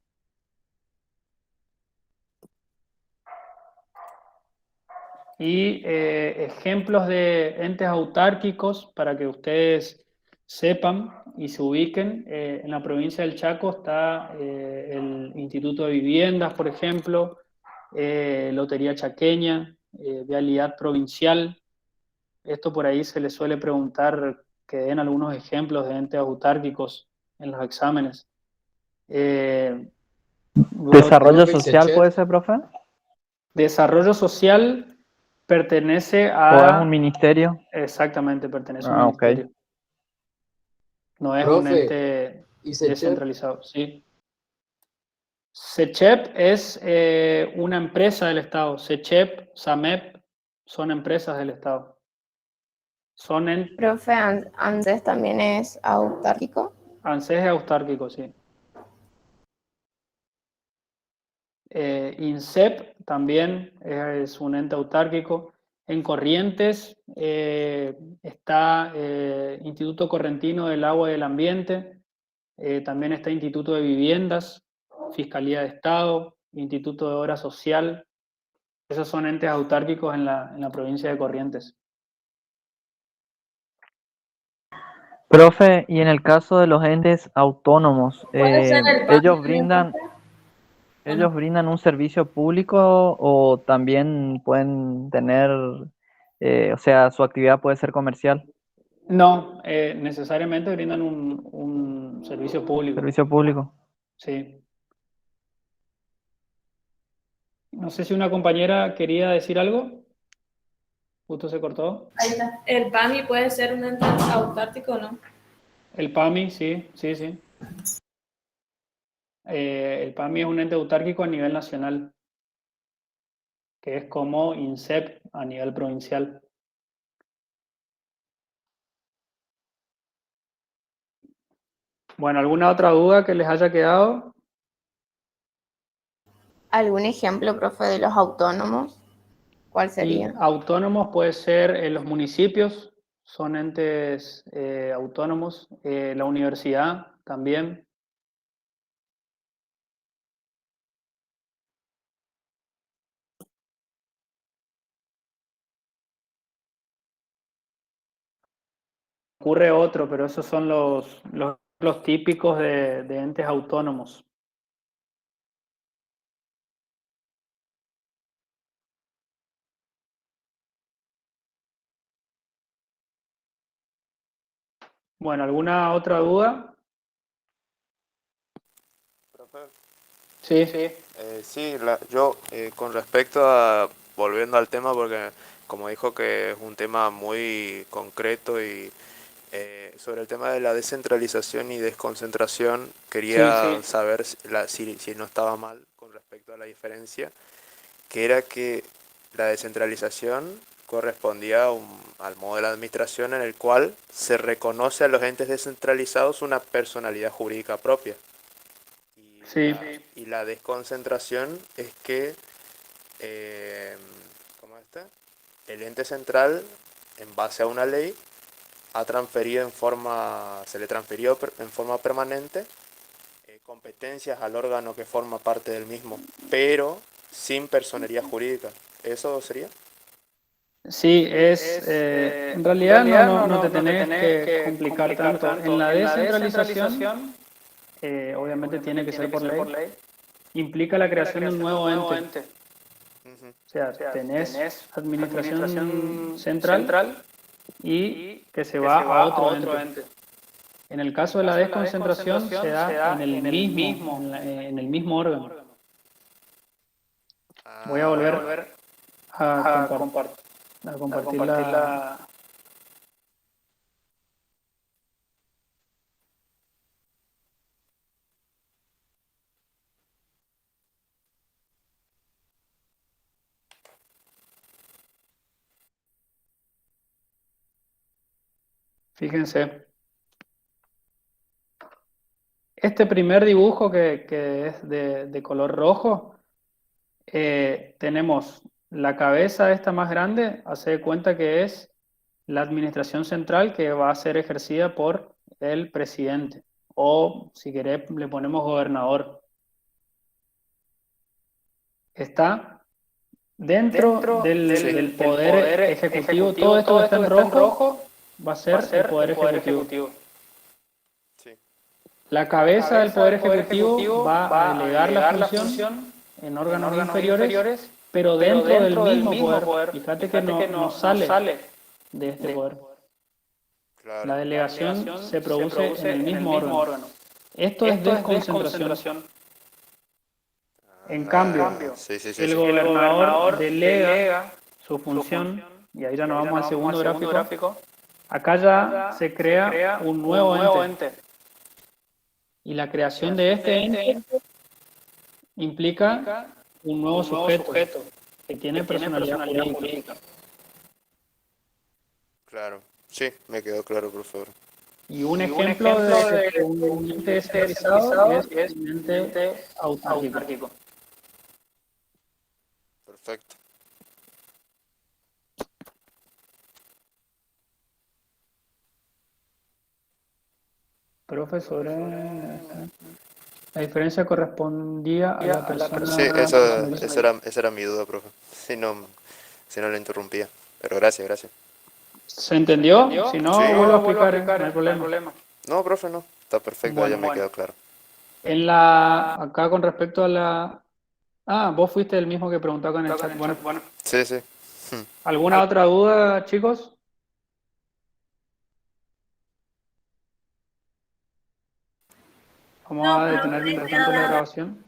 Y ejemplos de entes autárquicos para que ustedes sepan y se ubiquen. En la provincia del Chaco está el Instituto de Viviendas, por ejemplo, Lotería Chaqueña, Vialidad Provincial. Esto por ahí se les suele preguntar que den algunos ejemplos de entes autárquicos en los exámenes. ¿Desarrollo social puede ser, profe? Desarrollo social pertenece ¿O es a... un ministerio? Exactamente, pertenece a un ministerio. Ok. No es Profe, un ente ¿y SECHEP? descentralizado, sí. SECHEP es una empresa del Estado. SECHEP, SAMEP son empresas del Estado. Profe, ANSES también es autárquico. ANSES es autárquico, sí. INSEP también es un ente autárquico. En Corrientes está Instituto Correntino del Agua y del Ambiente. También está Instituto de Viviendas, Fiscalía de Estado, Instituto de Obra Social. Esos son entes autárquicos en la provincia de Corrientes. Profe, y en el caso de los entes autónomos, ¿Puede ser el PAMI ¿ellos también, brindan, profe? ellos brindan un servicio público o también pueden tener, o sea, su actividad puede ser comercial, No, necesariamente brindan un servicio público. servicio público? Sí. No sé si una compañera quería decir algo. Justo se cortó. Ahí está. ¿El PAMI puede ser un ente autárquico o no? El PAMI, sí. El PAMI es un ente autárquico a nivel nacional, que es como INSEP a nivel provincial. Bueno, ¿alguna otra duda que les haya quedado? ¿Algún ejemplo, profe, de los autónomos? ¿Cuál Y sería? autónomos puede ser los municipios, son entes autónomos, la universidad también. Ocurre otro, pero esos son los típicos de entes autónomos. Bueno, ¿alguna otra duda? Profe, Sí. sí, yo con respecto a, volviendo al tema, porque como dijo que es un tema muy concreto y sobre el tema de la descentralización y desconcentración, quería saber si no estaba mal con respecto a la diferencia, que era que la descentralización correspondía al modo de la administración en el cual se reconoce a los entes descentralizados una personalidad jurídica propia. Sí. Y la desconcentración es que, ¿cómo está? El ente central, en base a una ley, se le transfirió en forma permanente competencias al órgano que forma parte del mismo, pero sin personería jurídica. ¿Eso sería? Sí, en realidad no te tenés que complicar tanto. En la descentralización, obviamente tiene que ser por ley, implica la creación de un nuevo ente. Ujú. O sea, tenés administración central y que se va a otro ente. En el caso de la desconcentración se da en el mismo órgano. Voy a volver a compartir la... Fíjense, este primer dibujo que es de color rojo, tenemos la cabeza esta más grande, hace de cuenta que es la administración central que va a ser ejercida por el presidente, o si querés le ponemos gobernador. Está dentro del poder ejecutivo, todo esto que está en rojo va a ser el poder ejecutivo. Sí. La cabeza del poder ejecutivo va a delegar la función en órganos inferiores, pero dentro del mismo poder. Fíjate que no sale de este poder. Claro. La delegación se produce en el mismo órgano. Esto es desconcentración. En cambio, Sí. el gobernador delega su función, y ahí ya nos vamos al segundo gráfico. Acá ya se crea un nuevo ente. Y la creación de este ente implica un nuevo sujeto que tiene personalidad jurídica. Claro. Sí, me quedó claro, profesor. Y un ejemplo de un ente descentralizado es un ente autárquico. Perfecto. Profesor, la diferencia correspondía a la persona. Sí, esa era mi duda, profe. Si no lo interrumpía. Pero gracias. ¿Se entendió? Si no, Sí. vuelvo a explicar, no hay problema. No, profe, no. Está perfecto, ya me quedó claro. Acá con respecto a la... Ah, vos fuiste el mismo que preguntaba en el chat. Bueno, Sí. ¿alguna otra duda, chicos? Vamos a detener mientras tanto la grabación.